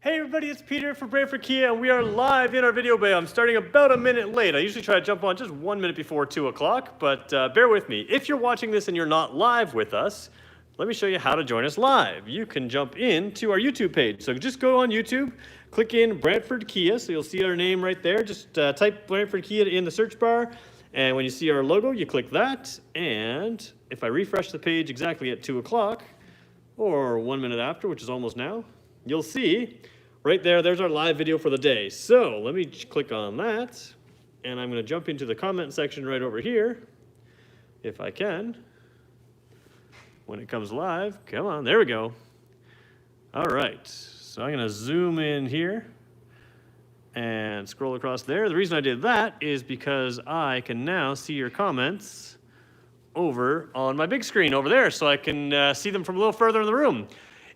Hey everybody, it's Peter from Brantford Kia, and we are live in our video bay. I'm starting about a minute late. I usually try to jump on just 1 minute before 2 o'clock, but bear with me. If you're watching this and you're not live with us, let me show you how to join us live. You can jump into our YouTube page. So just go on YouTube, click in Brantford Kia, so you'll see our name right there. Just type Brantford Kia in the search bar, and when you see our logo, you click that, and if I refresh the page exactly at 2 o'clock, or 1 minute after, which is almost now, you'll see right there, there's our live video for the day. So let me click on that, and I'm going to jump into the comment section right over here, if I can. When it comes live, come on, there we go. All right, so I'm going to zoom in here and scroll across there. The reason I did that is because I can now see your comments over on my big screen over there, so I can see them from a little further in the room.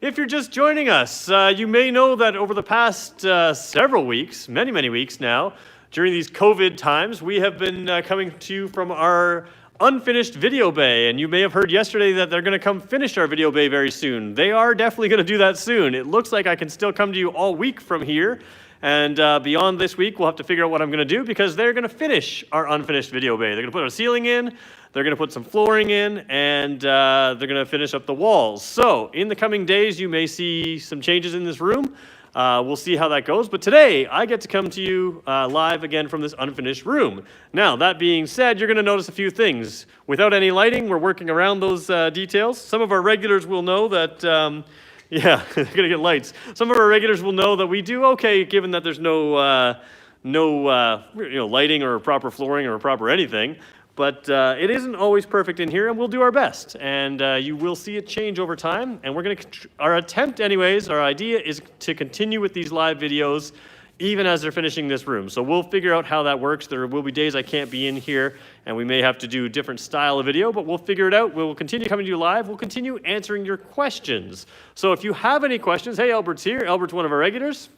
If you're just joining us, you may know that over the past several weeks, many weeks now, during these COVID times, we have been coming to you from our unfinished video bay, and you may have heard yesterday that they're going to come finish our video bay very soon. They are definitely going to do that soon. It looks like I can still come to you all week from here, and beyond this week, we'll have to figure out what I'm going to do because they're going to finish our unfinished video bay. They're going to put a ceiling in, they're going to put some flooring in, and they're going to finish up the walls. So in the coming days, you may see some changes in this room. We'll see how that goes. But today, I get to come to you live again from this unfinished room. Now, that being said, you're going to notice a few things. Without any lighting, we're working around those details. Some of our regulars will know that, yeah, they're going to get lights. Some of our regulars will know that we do okay, given that there's no lighting or proper flooring or proper anything. But it isn't always perfect in here, and we'll do our best. And you will see it change over time. And we're going to, our attempt anyways, our idea is to continue with these live videos even as they're finishing this room. So we'll figure out how that works. There will be days I can't be in here, and we may have to do a different style of video, but we'll figure it out. We'll continue coming to you live. We'll continue answering your questions. So if you have any questions, hey, Albert's here. Albert's one of our regulars.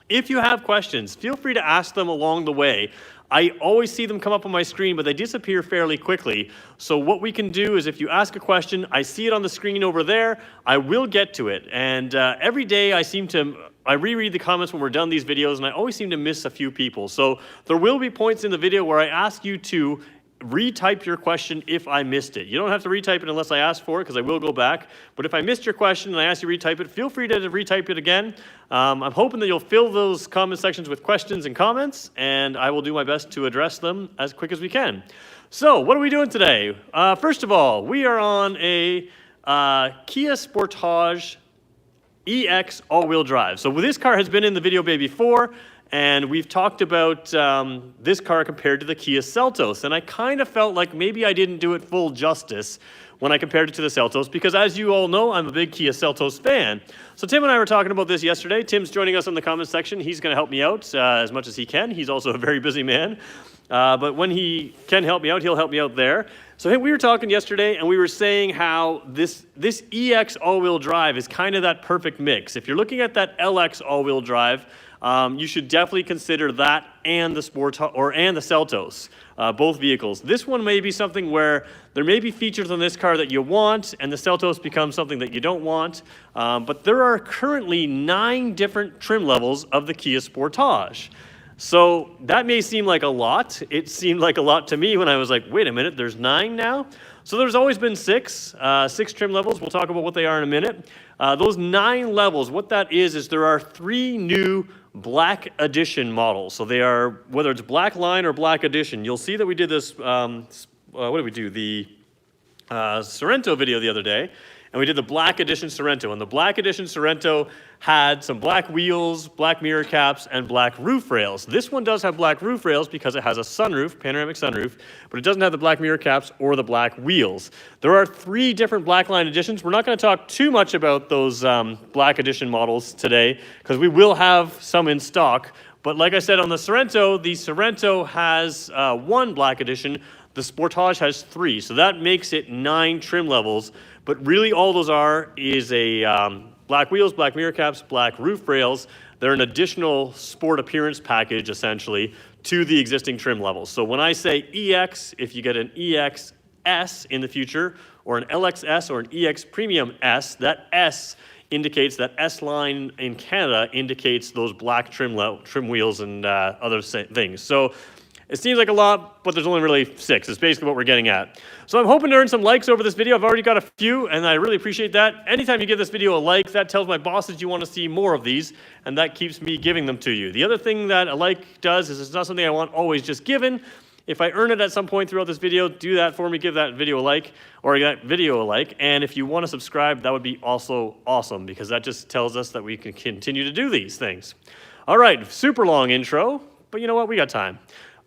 If you have questions, feel free to ask them along the way. I always see them come up on my screen, but they disappear fairly quickly. So what we can do is if you ask a question, I see it on the screen over there, I will get to it. And every day I reread the comments when we're done these videos, and I always seem to miss a few people. So there will be points in the video where I ask you to retype your question if I missed it. You don't have to retype it unless I ask for it, because I will go back. But if I missed your question and I ask you to retype it, feel free to retype it again. I'm hoping that you'll fill those comment sections with questions and comments, and I will do my best to address them as quick as we can. So what are we doing today? First of all, we are on a Kia Sportage EX all-wheel drive. So this car has been in the video bay before, and we've talked about this car compared to the Kia Seltos, and I kind of felt like maybe I didn't do it full justice when I compared it to the Seltos, because as you all know, I'm a big Kia Seltos fan. So Tim and I were talking about this yesterday. Tim's joining us in the comment section. He's going to help me out as much as he can. He's also a very busy man, but when he can help me out, he'll help me out there. So hey, we were talking yesterday, and we were saying how this EX all-wheel drive is kind of that perfect mix. If you're looking at that LX all-wheel drive, you should definitely consider that and the and the Seltos, both vehicles. This one may be something where there may be features on this car that you want, and the Seltos becomes something that you don't want. But there are currently 9 different trim levels of the Kia Sportage. So that may seem like a lot. It seemed like a lot to me when I was like, wait a minute, there's 9 now? So there's always been 6 trim levels. We'll talk about what they are in a minute. Those 9 levels, what that is there are 3 new Black Edition models. So they are, whether it's Black Line or Black Edition, you'll see that we did this, what did we do? The Sorento video the other day. And we did the Black Edition Sorento. And the Black Edition Sorento had some black wheels, black mirror caps, and black roof rails. This one does have black roof rails because it has a sunroof, panoramic sunroof, but it doesn't have the black mirror caps or the black wheels. There are 3 different Black Line editions. We're not going to talk too much about those Black Edition models today because we will have some in stock. But like I said on the Sorento has 1 Black Edition. The Sportage has 3. So that makes it 9 trim levels. But really all those is a black wheels, black mirror caps, black roof rails. They're an additional sport appearance package, essentially, to the existing trim levels. So when I say EX, if you get an EXS in the future, or an LXS or an EX Premium S, that S indicates that S-line in Canada indicates those black trim wheels and other things. So it seems like a lot, but there's only really 6. It's basically what we're getting at. So I'm hoping to earn some likes over this video. I've already got a few, and I really appreciate that. Anytime you give this video a like, that tells my bosses you want to see more of these, and that keeps me giving them to you. The other thing that a like does is it's not something I want always just given. If I earn it at some point throughout this video, do that for me. Give that video a like, or that video a like. And if you want to subscribe, that would be also awesome, because that just tells us that we can continue to do these things. All right, super long intro, but you know what? We got time.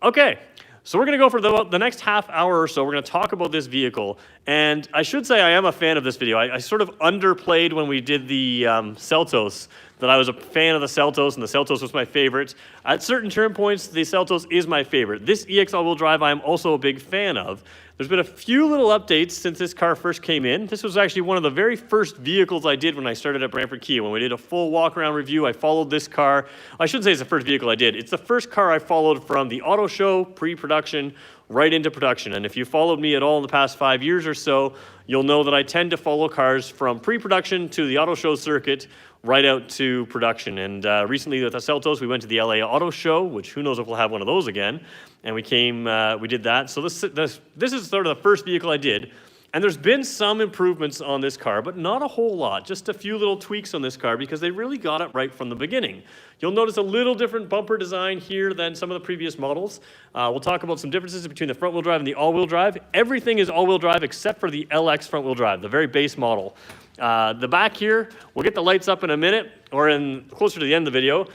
Okay, so we're going to go for the next half hour or so. We're going to talk about this vehicle. And I should say I am a fan of this video. I sort of underplayed when we did the Seltos that I was a fan of the Seltos, and the Seltos was my favorite. At certain turn points, the Seltos is my favorite. This EX all-wheel drive I am also a big fan of. There's been a few little updates since this car first came in. This was actually one of the very first vehicles I did when I started at Brantford Kia. When we did a full walk-around review, I followed this car. I shouldn't say it's the first vehicle I did. It's the first car I followed from the auto show, pre-production, right into production. And if you followed me at all in the past 5 years or so, you'll know that I tend to follow cars from pre-production to the auto show circuit, right out to production. And recently with the Seltos, we went to the LA Auto Show, which who knows if we'll have one of those again. And we did that. So this is sort of the first vehicle I did. And there's been some improvements on this car, but not a whole lot. Just a few little tweaks on this car because they really got it right from the beginning. You'll notice a little different bumper design here than some of the previous models. We'll talk about some differences between the front-wheel drive and the all-wheel drive. Everything is all-wheel drive except for the LX front-wheel drive, the very base model. The back here, we'll get the lights up in a minute, or closer to the end of the video.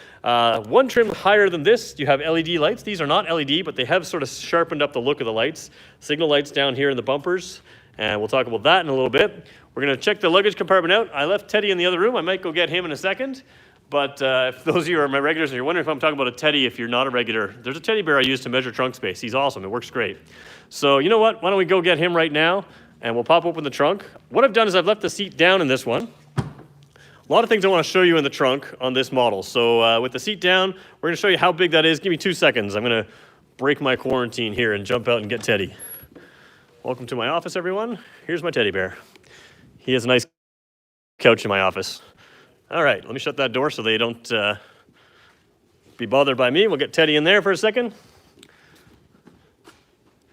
One trim higher than this, you have LED lights. These are not LED, but they have sort of sharpened up the look of the lights. Signal lights down here in the bumpers, and we'll talk about that in a little bit. We're going to check the luggage compartment out. I left Teddy in the other room. I might go get him in a second. But if those of you are my regulars and you're wondering if I'm talking about a teddy, if you're not a regular, there's a teddy bear I use to measure trunk space. He's awesome. It works great. So you know what? Why don't we go get him right now, and we'll pop open the trunk. What I've done is I've left the seat down in this one. A lot of things I want to show you in the trunk on this model. So with the seat down, we're going to show you how big that is. Give me 2 seconds. I'm going to break my quarantine here and jump out and get Teddy. Welcome to my office, everyone. Here's my teddy bear. He has a nice couch in my office. All right, let me shut that door so they don't be bothered by me. We'll get Teddy in there for a second.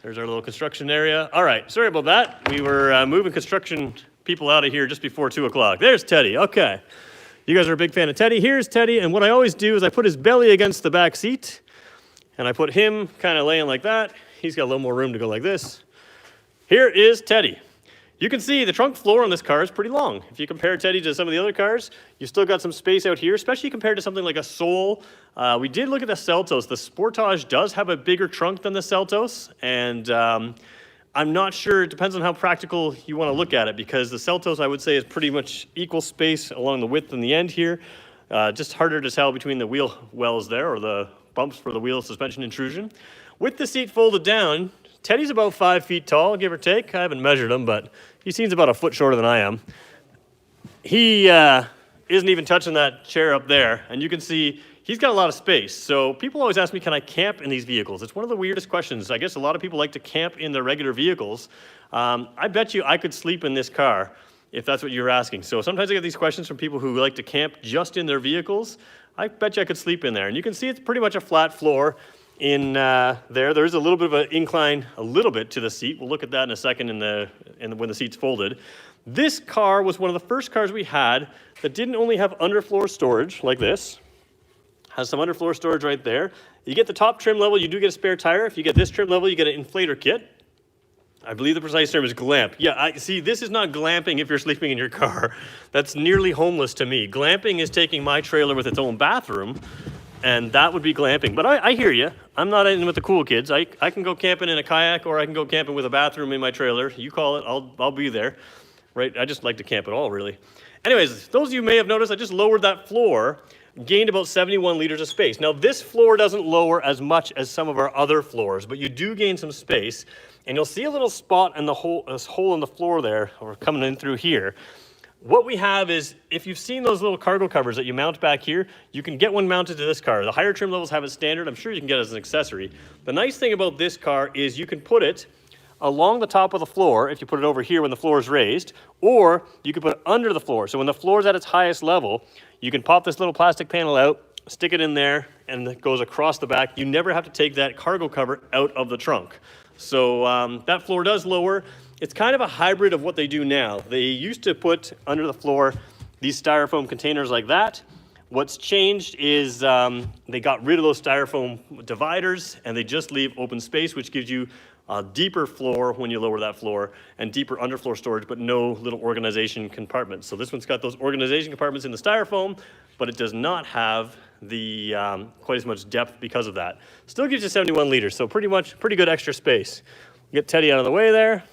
There's our little construction area. All right, sorry about that. We were moving construction people out of here just before 2 o'clock. There's Teddy, okay. You guys are a big fan of Teddy. Here's Teddy, and what I always do is I put his belly against the back seat, and I put him kind of laying like that. He's got a little more room to go like this. Here is Teddy. You can see the trunk floor on this car is pretty long. If you compare Teddy to some of the other cars, you've still got some space out here, especially compared to something like a Soul. We did look at the Seltos. The Sportage does have a bigger trunk than the Seltos, and I'm not sure. It depends on how practical you want to look at it, because the Seltos, I would say, is pretty much equal space along the width and the end here. Just harder to tell between the wheel wells there, or the bumps for the wheel suspension intrusion. With the seat folded down, Teddy's about 5 feet tall, give or take. I haven't measured him, but he seems about a foot shorter than I am. He isn't even touching that chair up there, and you can see he's got a lot of space. So people always ask me, can I camp in these vehicles? It's one of the weirdest questions. I guess a lot of people like to camp in their regular vehicles. I bet you I could sleep in this car if that's what you're asking. So sometimes I get these questions from people who like to camp just in their vehicles. I bet you I could sleep in there. And you can see it's pretty much a flat floor in there. There is a little bit of an incline, a little bit to the seat. We'll look at that in a second when the seat's folded. This car was one of the first cars we had that didn't only have underfloor storage like this. Has some underfloor storage right there. You get the top trim level, you do get a spare tire. If you get this trim level, you get an inflator kit. I believe the precise term is glamp. Yeah, see, this is not glamping if you're sleeping in your car. That's nearly homeless to me. Glamping is taking my trailer with its own bathroom, and that would be glamping. But I hear you. I'm not in with the cool kids. I can go camping in a kayak, or I can go camping with a bathroom in my trailer. You call it, I'll be there. Right? I just like to camp at all, really. Anyways, those of you may have noticed I just lowered that floor, gained about 71 liters of space. Now, this floor doesn't lower as much as some of our other floors, but you do gain some space, and you'll see a little spot in this hole in the floor there, or coming in through here. What we have is, if you've seen those little cargo covers that you mount back here, you can get one mounted to this car. The higher trim levels have it standard. I'm sure you can get it as an accessory. The nice thing about this car is you can put it along the top of the floor if you put it over here when the floor is raised, or you can put it under the floor. So when the floor is at its highest level, you can pop this little plastic panel out, stick it in there, and it goes across the back. You never have to take that cargo cover out of the trunk. So that floor does lower. It's kind of a hybrid of what they do now. They used to put under the floor these styrofoam containers like that. What's changed is they got rid of those styrofoam dividers and they just leave open space, which gives you a deeper floor when you lower that floor and deeper underfloor storage, but no little organization compartments. So this one's got those organization compartments in the styrofoam, but it does not have the quite as much depth because of that. Still gives you 71 liters, so pretty good extra space. Get Teddy out of the way there.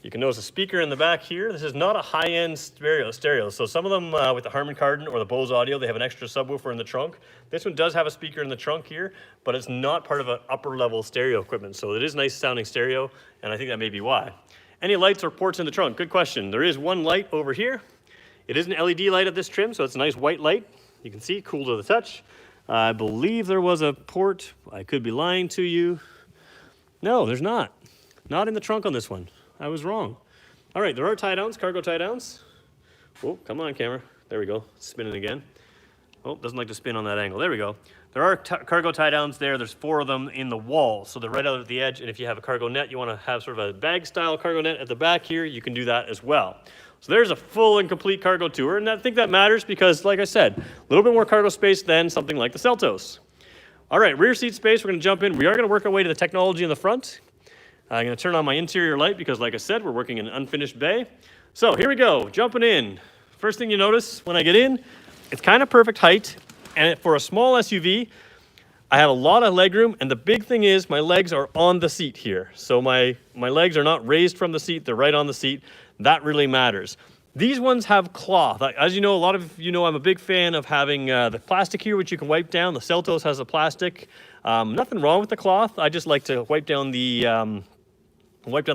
You can notice a speaker in the back here. This is not a high-end stereo. So some of them with the Harman Kardon or the Bose Audio, they have an extra subwoofer in the trunk. This one does have a speaker in the trunk here, but it's not part of an upper-level stereo equipment. So it is nice sounding stereo, and I think that may be why. Any lights or ports in the trunk? Good question. There is one light over here. It is an LED light at this trim, so it's a nice white light. You can see, cool to the touch. I believe there was a port. I could be lying to you. No, there's not. Not in the trunk on this one. I was wrong. All right, there are tie downs, cargo tie downs. Oh, come on, camera. There we go. Spinning again. Oh, doesn't like to spin on that angle. There we go. There are cargo tie downs there. There's 4 of them in the wall. So they're right out at the edge. And if you have a cargo net, you want to have sort of a bag style cargo net at the back here, you can do that as well. So there's a full and complete cargo tour. And I think that matters because, like I said, a little bit more cargo space than something like the Seltos. All right, rear seat space, we're going to jump in. We are going to work our way to the technology in the front. I'm going to turn on my interior light because, like I said, we're working in an unfinished bay. So here we go, jumping in. First thing you notice when I get in, it's kind of perfect height. And for a small SUV, I have a lot of legroom. And the big thing is my legs are on the seat here. So my legs are not raised from the seat. They're right on the seat. That really matters. These ones have cloth. As you know, a lot of you know I'm a big fan of having the plastic here, which you can wipe down. The Seltos has a plastic. Nothing wrong with the cloth. I just like to wipe down the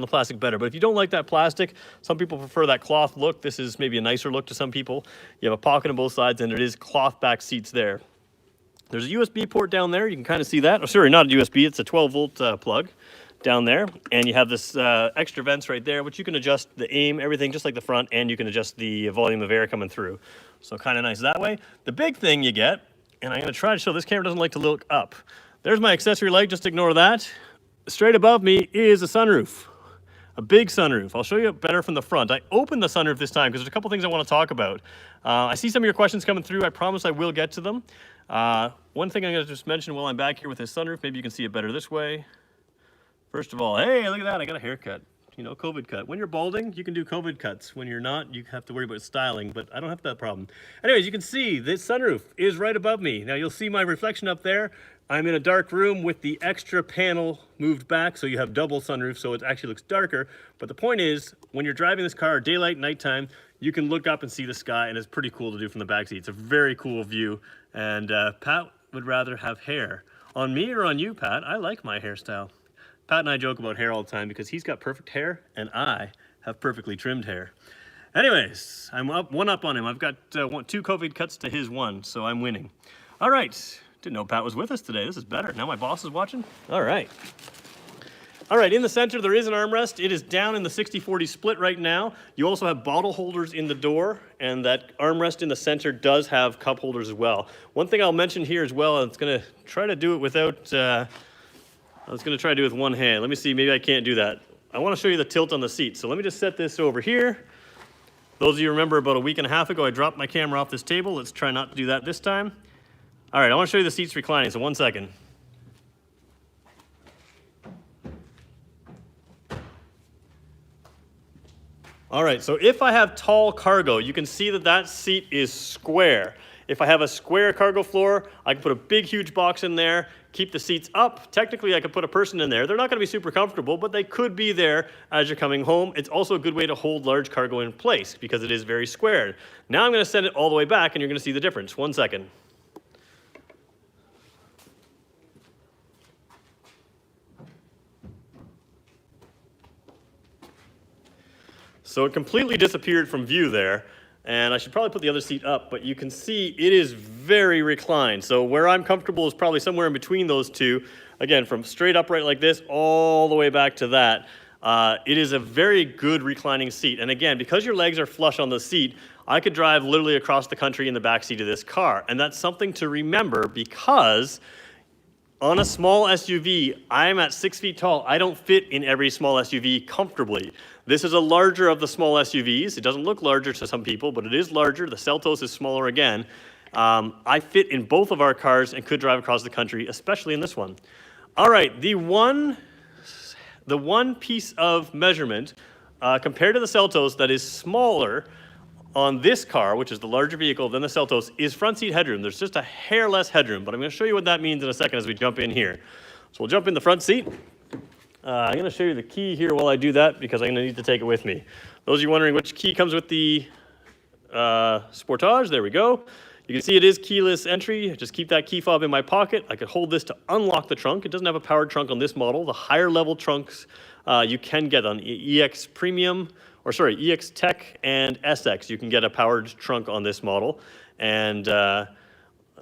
plastic better. But if you don't like that plastic, some people prefer that cloth look. This is maybe a nicer look to some people. You have a pocket on both sides and it is cloth back seats there. There's a USB port down there. You can kind of see that. Oh, sorry, not a USB. It's a 12-volt plug down there. And you have this extra vents right there, which you can adjust the aim, everything just like the front, and you can adjust the volume of air coming through. So kind of nice that way. The big thing you get, and I'm going to try to show, this camera doesn't like to look up. There's my accessory light. Just ignore that. Straight above me is a sunroof, a big sunroof. I'll show you better from the front. I opened the sunroof this time because there's a couple things I want to talk about. I see some of your questions coming through. I promise I will get to them. One thing I'm going to just mention while I'm back here with this sunroof, maybe you can see it better this way. First of all, hey, look at that. I got a haircut. You know, COVID cut. When you're balding, you can do COVID cuts. When you're not, you have to worry about styling, but I don't have that problem. Anyways, you can see this sunroof is right above me. Now you'll see my reflection up there. I'm in a dark room with the extra panel moved back, so you have double sunroof, so it actually looks darker. But the point is, when you're driving this car, daylight, nighttime, you can look up and see the sky, and it's pretty cool to do from the back seat. It's a very cool view, and Pat would rather have hair. On me or on you, Pat? I like my hairstyle. Pat and I joke about hair all the time because he's got perfect hair, and I have perfectly trimmed hair. Anyways, I'm one up on him. I've got 2 COVID cuts to his 1, so I'm winning. All right. Didn't know Pat was with us today. This is better. Now my boss is watching. All right. All right, in the center, there is an armrest. It is down in the 60-40 split right now. You also have bottle holders in the door, and that armrest in the center does have cup holders as well. One thing I'll mention here as well, I'm going to try to do it without, I was going to try to do it with one hand. Let me see, maybe I can't do that. I want to show you the tilt on the seat. So let me just set this over here. Those of you remember about a week and a half ago, I dropped my camera off this table. Let's try not to do that this time. All right, I want to show you the seats reclining, so 1 second. All right, so if I have tall cargo, you can see that that seat is square. If I have a square cargo floor, I can put a big, huge box in there, keep the seats up. Technically, I could put a person in there. They're not going to be super comfortable, but they could be there as you're coming home. It's also a good way to hold large cargo in place because it is very squared. Now I'm going to send it all the way back, and you're going to see the difference. 1 second. So it completely disappeared from view there, and I should probably put the other seat up, but you can see it is very reclined. So where I'm comfortable is probably somewhere in between those two. Again, from straight upright like this all the way back to that. It is a very good reclining seat. And again, because your legs are flush on the seat, I could drive literally across the country in the back seat of this car. And that's something to remember because on a small SUV, I'm at 6 feet tall. I don't fit in every small SUV comfortably. This is a larger of the small SUVs. It doesn't look larger to some people, but it is larger. The Seltos is smaller again. I fit in both of our cars and could drive across the country, especially in this one. All right, the one piece of measurement compared to the Seltos that is smaller on this car, which is the larger vehicle than the Seltos, is front seat headroom. There's just a hair less headroom, but I'm going to show you what that means in a second as we jump in here. So we'll jump in the front seat. I'm going to show you the key here while I do that because I'm going to need to take it with me. Those of you wondering which key comes with the Sportage, there we go. You can see it is keyless entry. Just keep that key fob in my pocket. I could hold this to unlock the trunk. It doesn't have a powered trunk on this model. The higher level trunks you can get on EX Premium, or sorry, EX Tech and SX. You can get a powered trunk on this model. And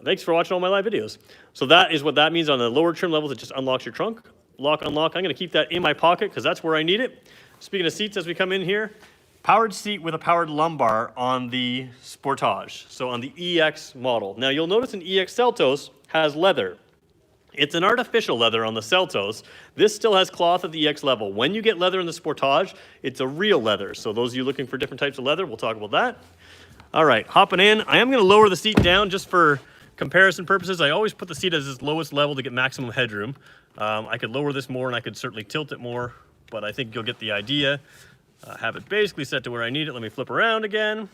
thanks for watching all my live videos. So that is what that means on the lower trim levels. It just unlocks your trunk. Lock, unlock. I'm going to keep that in my pocket because that's where I need it. Speaking of seats, as we come in here, powered seat with a powered lumbar on the Sportage, so on the EX model. Now you'll notice an EX Seltos has leather. It's an artificial leather on the Seltos. This still has cloth at the EX level. When you get leather in the Sportage, it's a real leather. So those of you looking for different types of leather, we'll talk about that. All right, hopping in. I am going to lower the seat down just for comparison purposes. I always put the seat as its lowest level to get maximum headroom. I could lower this more and I could certainly tilt it more, but I think you'll get the idea. Have it basically set to where I need it. Let me flip around again.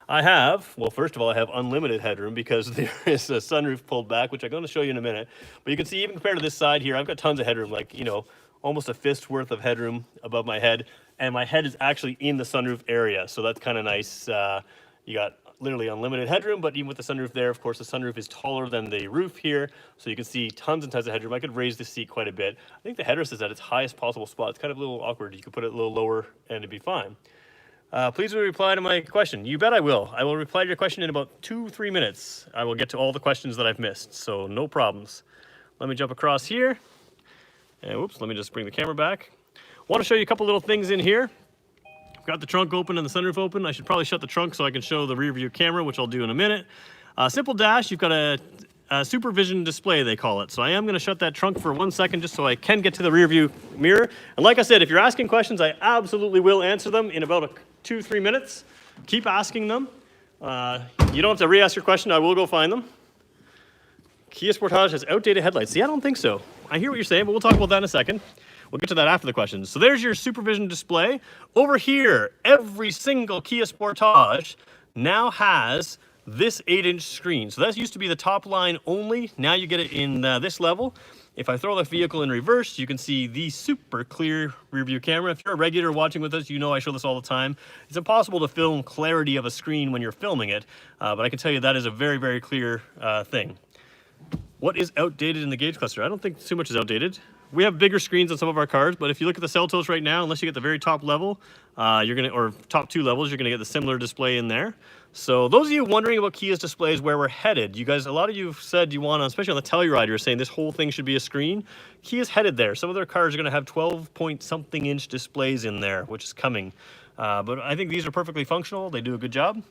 I have, well, first of all, I have unlimited headroom because there is a sunroof pulled back, which I'm going to show you in a minute. But you can see even compared to this side here, I've got tons of headroom, like, you know, almost a fist worth of headroom above my head. And my head is actually in the sunroof area, so that's kind of nice. You got literally unlimited headroom, but even with the sunroof there, of course, the sunroof is taller than the roof here, so you can see tons and tons of headroom. I could raise the seat quite a bit. I think the headrest is at its highest possible spot. It's kind of a little awkward. You could put it a little lower and it'd be fine. Please reply to my question. You bet I will. I will reply to your question in about 2-3 minutes. I will get to all the questions that I've missed, so no problems. Let me jump across here. And whoops, let me just bring the camera back. Want to show you a couple little things in here. I've got the trunk open and the sunroof open. I should probably shut the trunk so I can show the rear view camera, which I'll do in a minute. Simple dash, you've got a supervision display, they call it. So I am going to shut that trunk for 1 second just so I can get to the rear view mirror. And like I said, if you're asking questions, I absolutely will answer them in about 2-3 minutes. Keep asking them. You don't have to re-ask your question. I will go find them. Kia Sportage has outdated headlights. See, I don't think so. I hear what you're saying, but we'll talk about that in a second. We'll get to that after the questions. So there's your supervision display. Over here, every single Kia Sportage now has this 8-inch screen. So that used to be the top line only. Now you get it in this level. If I throw the vehicle in reverse, you can see the super clear rear view camera. If you're a regular watching with us, you know I show this all the time. It's impossible to film clarity of a screen when you're filming it, but I can tell you that is a very, very clear thing. What is outdated in the gauge cluster? I don't think too much is outdated. We have bigger screens on some of our cars, but if you look at the Seltos right now, unless you get the very top level, or top 2 levels, you're gonna get the similar display in there. So those of you wondering about Kia's displays, where we're headed, you guys, a lot of you have said you want to, especially on the Telluride, you're saying this whole thing should be a screen. Kia's headed there. Some of their cars are gonna have 12-point-something inch displays in there, which is coming. But I think these are perfectly functional. They do a good job.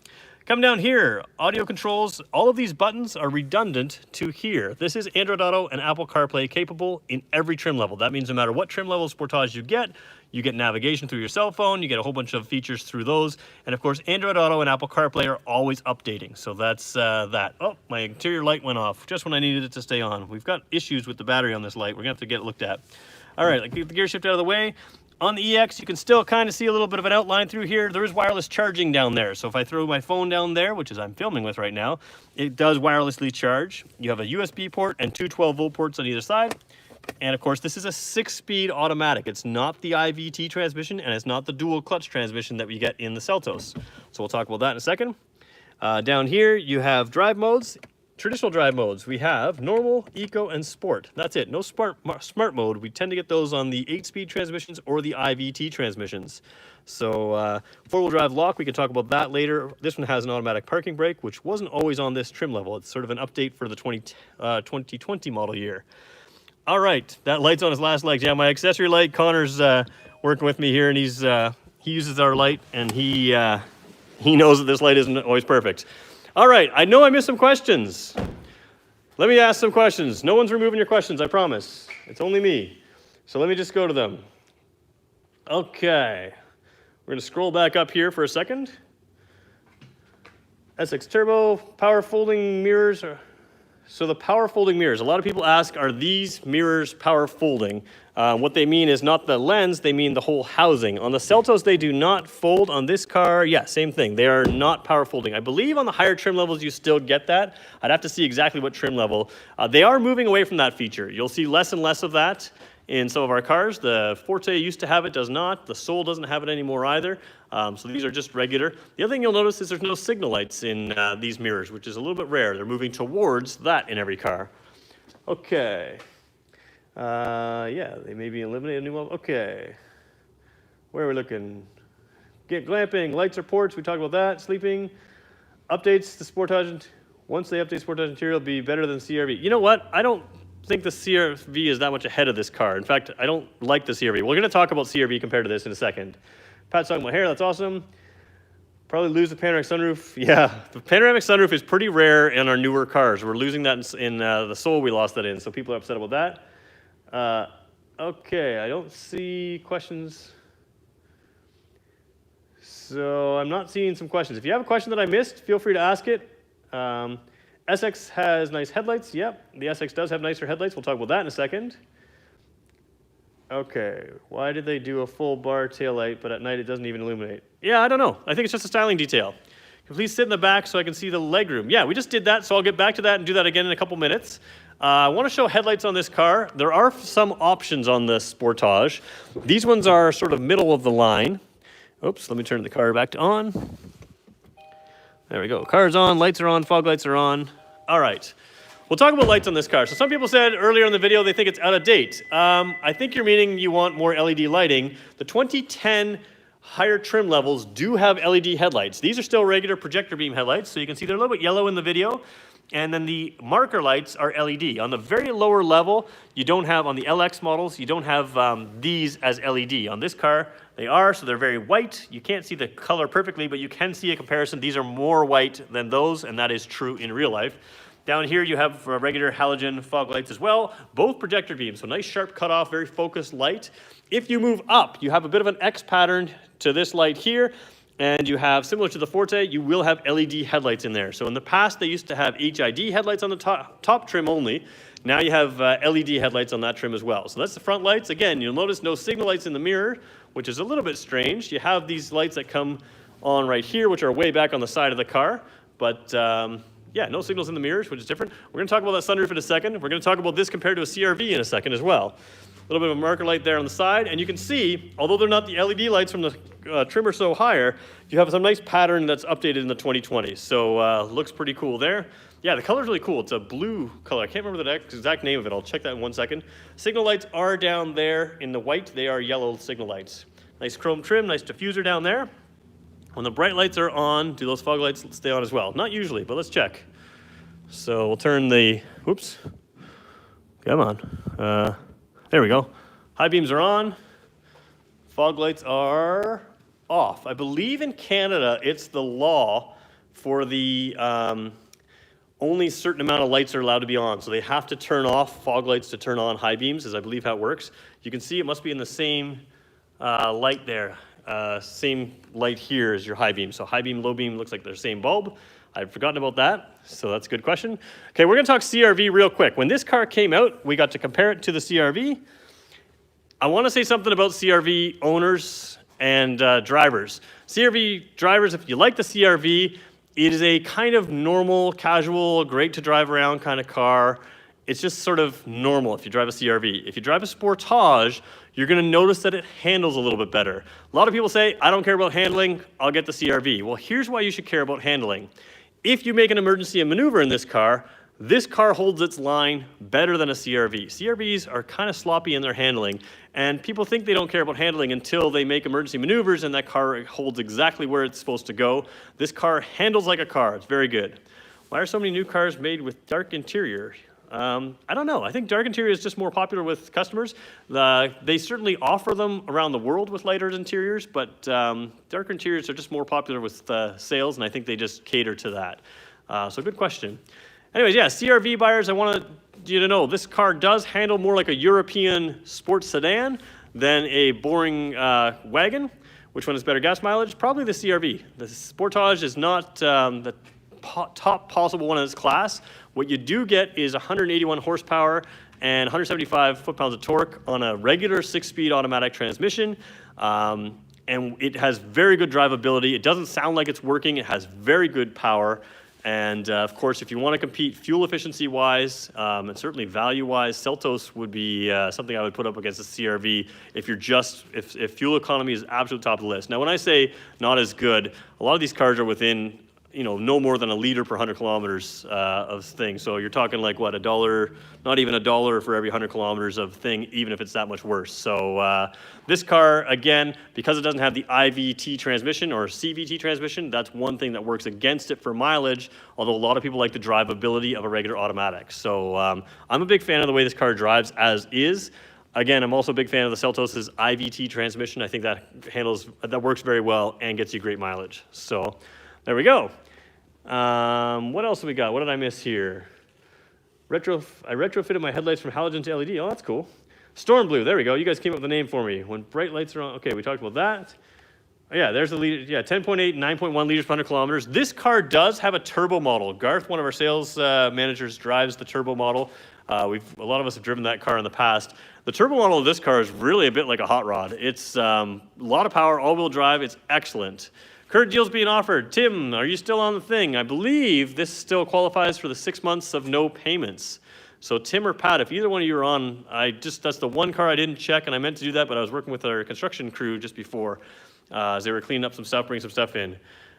Come down here, audio controls. All of these buttons are redundant to here. This is Android Auto and Apple CarPlay capable in every trim level. That means no matter what trim level Sportage you get navigation through your cell phone, you get a whole bunch of features through those. And of course, Android Auto and Apple CarPlay are always updating. So that's that. Oh, my interior light went off just when I needed it to stay on. We've got issues with the battery on this light. We're gonna have to get it looked at. All right, get the gear shift out of the way. On the EX, you can still kind of see a little bit of an outline through here. There is wireless charging down there. So if I throw my phone down there, which is I'm filming with right now, it does wirelessly charge. You have a USB port and 2 12-volt ports on either side. And of course, this is a 6-speed automatic. It's not the IVT transmission, and it's not the dual clutch transmission that we get in the Seltos. So we'll talk about that in a second. Down here, you have drive modes. Traditional drive modes, we have normal, eco, and sport. That's it. No smart mode. We tend to get those on the 8-speed transmissions or the IVT transmissions. So 4-wheel drive lock, we can talk about that later. This one has an automatic parking brake, which wasn't always on this trim level. It's sort of an update for the 2020 model year. All right, that light's on its last legs. Yeah, my accessory light, Connor's working with me here, and he uses our light, and he knows that this light isn't always perfect. All right, I know I missed some questions. Let me ask some questions. No one's removing your questions, I promise. It's only me. So let me just go to them. Okay. We're gonna scroll back up here for a second. SX Turbo, power folding mirrors. So the power folding mirrors, a lot of people ask, are these mirrors power folding? What they mean is not the lens, they mean the whole housing. On the Celtos, they do not fold. On this car, yeah, same thing. They are not power folding. I believe on the higher trim levels, you still get that. I'd have to see exactly what trim level. They are moving away from that feature. You'll see less and less of that in some of our cars. The Forte used to have it, does not. The Soul doesn't have it anymore either. So these are just regular. The other thing you'll notice is there's no signal lights in these mirrors, which is a little bit rare. They're moving towards that in every car. Okay. Yeah, they may be eliminated. New one. Okay. Where are we looking? Get glamping, lights or ports. We talked about that. Sleeping. Updates the Sportage. Once they update Sportage interior, it'll be better than CR-V. You know what? I don't think the CR-V is that much ahead of this car. In fact, I don't like the CR-V. We're going to talk about CR-V compared to this in a second. Pat's talking about hair. That's awesome. Probably lose the panoramic sunroof. Yeah, the panoramic sunroof is pretty rare in our newer cars. We're losing that in the Soul. We lost that in, so people are upset about that. Okay, I don't see questions. So I'm not seeing some questions. If you have a question that I missed, feel free to ask it. SX has nice headlights. Yep, the SX does have nicer headlights. We'll talk about that in a second. Okay, why did they do a full bar taillight, but at night it doesn't even illuminate? Yeah, I don't know. I think it's just a styling detail. Can you please sit in the back so I can see the legroom? Yeah, we just did that, so I'll get back to that and do that again in a couple minutes. I want to show headlights on this car. There are some options on the Sportage. These ones are sort of middle of the line. Oops, let me turn the car back to on. There we go. Car's on, lights are on, fog lights are on. All right. We'll talk about lights on this car. So some people said earlier in the video they think it's out of date. I think you're meaning you want more LED lighting. The 2010 higher trim levels do have LED headlights. These are still regular projector beam headlights, so you can see they're a little bit yellow in the video. And then the marker lights are LED. On the very lower level, you don't have, on the LX models, you don't have these as LED. On this car, they are, so they're very white. You can't see the color perfectly, but you can see a comparison. These are more white than those, and that is true in real life. Down here, you have regular halogen fog lights as well, both projector beams, so nice sharp cutoff, very focused light. If you move up, you have a bit of an X pattern to this light here, and you have, similar to the Forte, you will have LED headlights in there. So in the past, they used to have HID headlights on the top trim only. Now you have LED headlights on that trim as well. So that's the front lights. Again, you'll notice no signal lights in the mirror, which is a little bit strange. You have these lights that come on right here, which are way back on the side of the car, but yeah, no signals in the mirrors, which is different. We're going to talk about that sunroof in a second. We're going to talk about this compared to a CR-V in a second as well. A little bit of a marker light there on the side, and you can see, although they're not the LED lights from the trim or so higher, you have some nice pattern that's updated in the 2020s. So looks pretty cool there. Yeah, the color's really cool. It's a blue color. I can't remember the exact name of it. I'll check that in 1 second. Signal lights are down there in the white. They are yellow signal lights. Nice chrome trim, nice diffuser down there. When the bright lights are on, do those fog lights stay on as well? Not usually, but let's check. So we'll turn the, whoops, come on. There we go. High beams are on. Fog lights are off. I believe in Canada, it's the law for the only certain amount of lights are allowed to be on. So they have to turn off fog lights to turn on high beams, is I believe how it works. You can see it must be in the same light there. Same light here as your high beam. So high beam, low beam looks like they're the same bulb. I'd forgotten about that, so that's a good question. Okay, we're gonna talk CR-V real quick. When this car came out, we got to compare it to the CR-V. I wanna say something about CR-V owners and drivers. CR-V drivers, if you like the CR-V, it is a kind of normal, casual, great to drive around kind of car. It's just sort of normal if you drive a CR-V. If you drive a Sportage, you're gonna notice that it handles a little bit better. A lot of people say, I don't care about handling, I'll get the CR-V. Well, here's why you should care about handling. If you make an emergency maneuver in this car holds its line better than a CR-V. CR-Vs are kind of sloppy in their handling, and people think they don't care about handling until they make emergency maneuvers and that car holds exactly where it's supposed to go. This car handles like a car, it's very good. Why are so many new cars made with dark interior? I don't know. I think dark interior is just more popular with customers. They certainly offer them around the world with lighter interiors, but dark interiors are just more popular with sales, and I think they just cater to that. So good question. Anyways, yeah, CRV buyers, I wanted you to know this car does handle more like a European sports sedan than a boring wagon. Which one has better gas mileage? Probably the CRV. The Sportage is not the top possible one in its class. What you do get is 181 horsepower and 175 foot-pounds of torque on a regular 6-speed automatic transmission. And it has very good drivability. It doesn't sound like it's working. It has very good power. And of course, if you want to compete fuel efficiency-wise and certainly value-wise, Seltos would be something I would put up against the CRV if you're just if fuel economy is absolute top of the list. Now, when I say not as good, a lot of these cars are within no more than a liter per 100 kilometers of thing. So you're talking like what, $1, not even $1 for every 100 kilometers of thing, even if it's that much worse. So this car, again, because it doesn't have the IVT transmission or CVT transmission, that's one thing that works against it for mileage, although a lot of people like the drivability of a regular automatic. So I'm a big fan of the way this car drives as is. Again, I'm also a big fan of the Seltos' IVT transmission. I think that works very well and gets you great mileage. So there we go. What else have we got? What did I miss here? I retrofitted my headlights from halogen to LED. Oh, that's cool. Storm Blue. There we go. You guys came up with the name for me. When bright lights are on. Okay, we talked about that. Oh, yeah, there's the liter. Yeah, 10.8, 9.1 liters per 100 kilometers. This car does have a turbo model. Garth, one of our sales managers, drives the turbo model. A lot of us have driven that car in the past. The turbo model of this car is really a bit like a hot rod. It's a lot of power, all-wheel drive. It's excellent. Current deals being offered. Tim, are you still on the thing? I believe this still qualifies for the 6 months of no payments. So Tim or Pat, if either one of you are on, that's the one car I didn't check, and I meant to do that, but I was working with our construction crew just before as they were cleaning up some stuff, bringing some stuff in.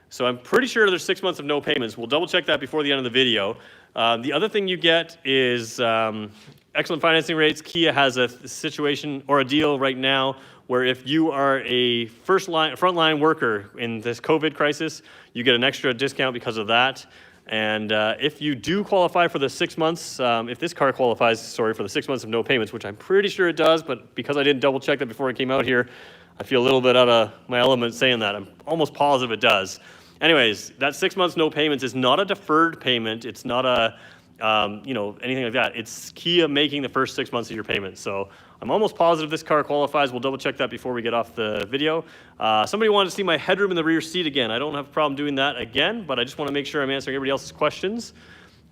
So I'm pretty sure there's 6 months of no payments. We'll double check that before the end of the video. The other thing you get is excellent financing rates. Kia has a situation or a deal right now where if you are a frontline worker in this COVID crisis, you get an extra discount because of that. And if you do qualify for the 6 months, if this car qualifies, for the 6 months of no payments, which I'm pretty sure it does, but because I didn't double check that before I came out here, I feel a little bit out of my element saying that. I'm almost positive it does. Anyways, that 6 months no payments is not a deferred payment. It's not a anything like that. It's Kia making the first 6 months of your payment. So I'm almost positive this car qualifies. We'll double check that before we get off the video. Somebody wanted to see my headroom in the rear seat again. I don't have a problem doing that again, but I just want to make sure I'm answering everybody else's questions.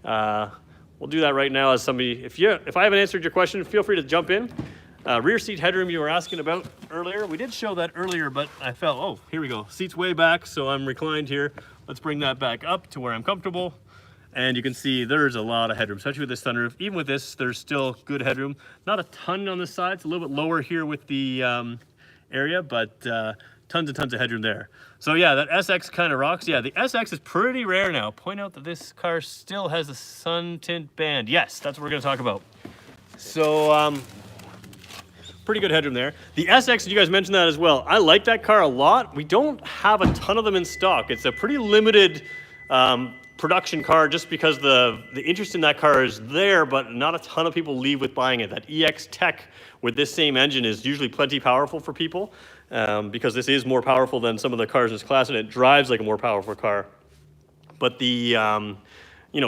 We'll do that right now as somebody, if I haven't answered your question, feel free to jump in. Rear seat headroom you were asking about earlier. We did show that earlier, but I felt, oh, here we go. Seat's way back, so I'm reclined here. Let's bring that back up to where I'm comfortable. And you can see there's a lot of headroom, especially with this sunroof. Even with this, there's still good headroom. Not a ton on this side. It's a little bit lower here with the area, but tons and tons of headroom there. So yeah, that SX kind of rocks. Yeah, the SX is pretty rare now. Point out that this car still has a sun tint band. Yes, that's what we're going to talk about. So pretty good headroom there. The SX, you guys mentioned that as well. I like that car a lot. We don't have a ton of them in stock. It's a pretty limited production car just because the interest in that car is there, but not a ton of people leave with buying it. That EX Tech with this same engine is usually plenty powerful for people because this is more powerful than some of the cars in this class, and it drives like a more powerful car. But the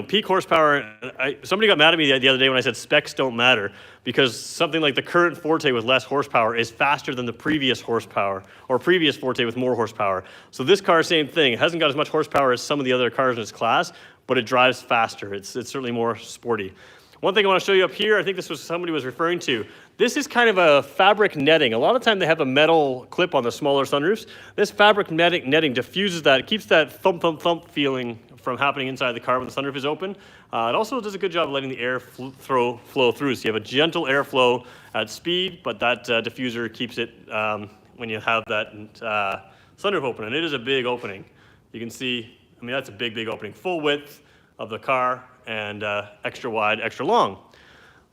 peak horsepower, somebody got mad at me the other day when I said specs don't matter, because something like the current Forte with less horsepower is faster than the previous horsepower, or previous Forte with more horsepower. So this car, same thing. It hasn't got as much horsepower as some of the other cars in its class, but it drives faster. It's certainly more sporty. One thing I want to show you up here, I think this was somebody was referring to. This is kind of a fabric netting. A lot of time they have a metal clip on the smaller sunroofs. This fabric netting diffuses that. It keeps that thump, thump, thump feeling from happening inside the car when the sunroof is open. It also does a good job of letting the air flow through. So you have a gentle airflow at speed, but that diffuser keeps it when you have that sunroof open. And it is a big opening. You can see, I mean, that's a big, big opening. Full width of the car and extra wide, extra long.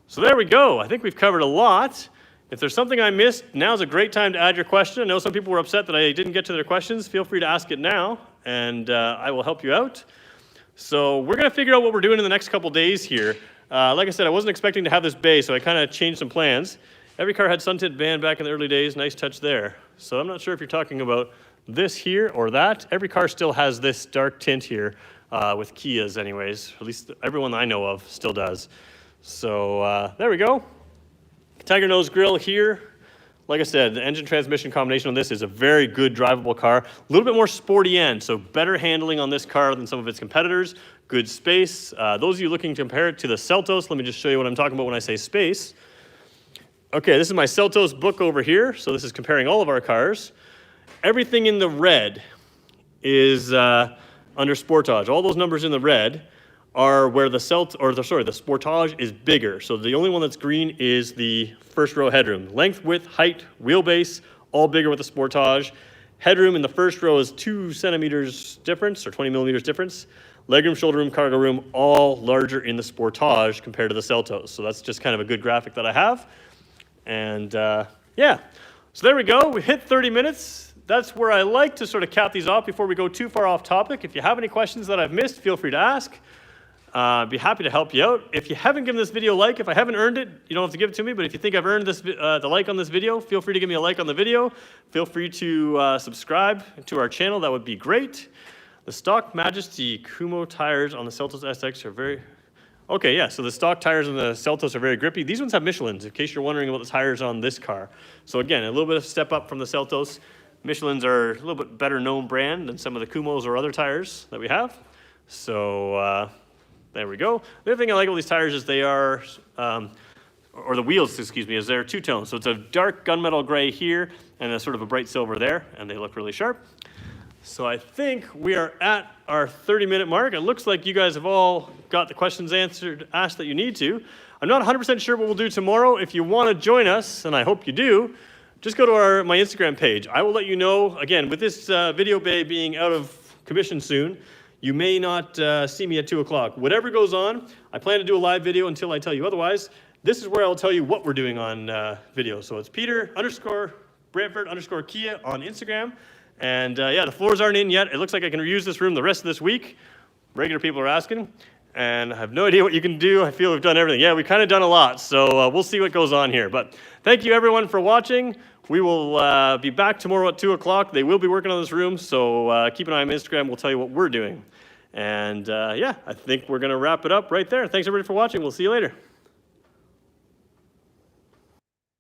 So there we go. I think we've covered a lot. If there's something I missed, now's a great time to add your question. I know some people were upset that I didn't get to their questions. Feel free to ask it now, and I will help you out. So we're going to figure out what we're doing in the next couple days here. Like I said, I wasn't expecting to have this bay, so I kind of changed some plans. Every car had sun tint band back in the early days, nice touch there. So I'm not sure if you're talking about this here or that. Every car still has this dark tint here, with Kias anyways. At least everyone I know of still does. So there we go. Tiger nose grille here. Like I said, the engine transmission combination on this is a very good drivable car. A little bit more sporty end, so better handling on this car than some of its competitors. Good space. Those of you looking to compare it to the Seltos, let me just show you what I'm talking about when I say space. Okay, this is my Seltos book over here. So this is comparing all of our cars. Everything in the red is under Sportage. All those numbers in the red are where the Sportage is bigger. So the only one that's green is the first row headroom. Length, width, height, wheelbase, all bigger with the Sportage. Headroom in the first row is 2 centimeters difference, or 20 millimeters difference. Legroom, shoulder room, cargo room, all larger in the Sportage compared to the Seltos. So that's just kind of a good graphic that I have. And yeah, so there we go. We hit 30 minutes. That's where I like to sort of cap these off before we go too far off topic. If you have any questions that I've missed, feel free to ask. I'd be happy to help you out. If you haven't given this video a like, if I haven't earned it, you don't have to give it to me, but if you think I've earned this, the like on this video, feel free to give me a like on the video. Feel free to subscribe to our channel. That would be great. The stock Majesty Kumo tires on the Seltos SX are very... Okay, yeah, so the stock tires on the Seltos are very grippy. These ones have Michelins, in case you're wondering about the tires on this car. So again, a little bit of step up from the Seltos. Michelins are a little bit better known brand than some of the Kumos or other tires that we have. So there we go. The other thing I like about these tires is they are, or the wheels, excuse me, is they're two-tone. So it's a dark gunmetal gray here and a sort of a bright silver there, and they look really sharp. So I think we are at our 30-minute mark. It looks like you guys have all got the questions asked that you need to. I'm not 100% sure what we'll do tomorrow. If you want to join us, and I hope you do, just go to my Instagram page. I will let you know, again, with this video bay being out of commission soon, you may not see me at 2 o'clock. Whatever goes on, I plan to do a live video until I tell you otherwise. This is where I'll tell you what we're doing on video. So it's Peter_Brantford_Kia on Instagram. And yeah, the floors aren't in yet. It looks like I can reuse this room the rest of this week. Regular people are asking. And I have no idea what you can do. I feel we've done everything. Yeah, we've kind of done a lot. So we'll see what goes on here. But thank you, everyone, for watching. We will be back tomorrow at 2 o'clock. They will be working on this room. So keep an eye on Instagram. We'll tell you what we're doing. And yeah, I think we're going to wrap it up right there. Thanks, everybody, for watching. We'll see you later.